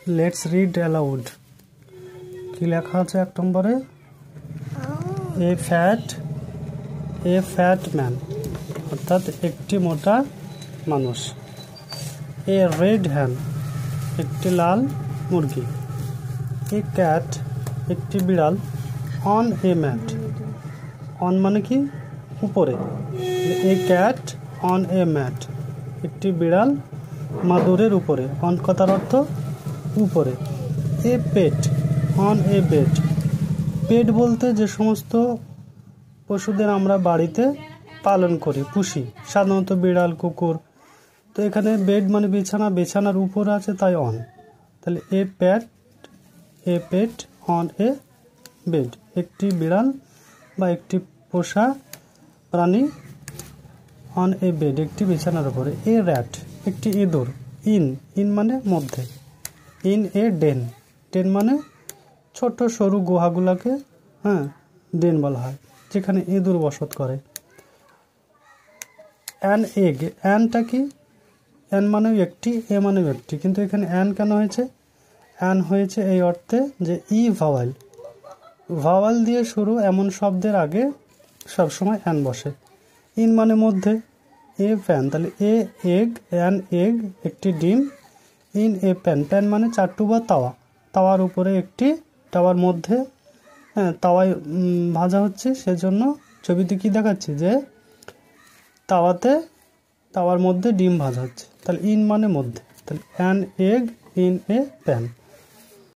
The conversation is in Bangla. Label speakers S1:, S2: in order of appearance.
S1: Let's read aloud. কি লেখা আছে 1 নম্বরে? এ ফ্যাট ম্যান, অর্থাৎ একটি মোটা মানুষ। এ রেড হ্যান, একটি লাল মুরগি। এ ক্যাট, একটি বিড়াল। অন এ ম্যাট, অন মানে কি উপরে। A cat on a mat, একটি বিড়াল মাদুরের উপরে। অন কথার অর্থ উপরে। এ পেট অন এ বেড, পেট বলতে যে সমস্ত পশুদের আমরা বাড়িতে পালন করি, পুষি, সাধারণত বিড়াল, কুকুর। তো এখানে বেড মানে বিছানা, বিছানার উপর আছে তাই অন। তাহলে এ পেট অন এ বেড, একটি বিড়াল বা একটি পোষা প্রাণী অন এ বেড, একটি বিছানার উপরে। এ র্যাট, একটি ইঁদুর। ইন মানে মধ্যে। ইন এ ডেন মানে ছোট সরু গুহাগুলাকে ডেন বলা হয়, যেখানে ইঁদুর বসত করে। অ্যান এগ, অ্যানটা কি? অ্যান মানে একটি, এ মানে একটি, কিন্তু এখানে অ্যান কেন হয়েছে? অ্যান হয়েছে এই অর্থে যে ভাওয়াল দিয়ে শুরু এমন শব্দের আগে সবসময় অ্যান বসে। ইন মানে মধ্যে। এ প্যান, তাহলে এ এগ, অ্যান এগ, একটি ডিম। ইন এ প্যান মানে চাট্টু বা তাওয়া, তাওয়ার উপরে একটি, তাওয়ার মধ্যে, তাওয়ায় ভাজা হচ্ছে, সেজন্য ছবিতে কি দেখাচ্ছি যে তাওয়ার মধ্যে ডিম ভাজা হচ্ছে। তাহলে ইন মানে মধ্যে, তাহলে an egg in a pan.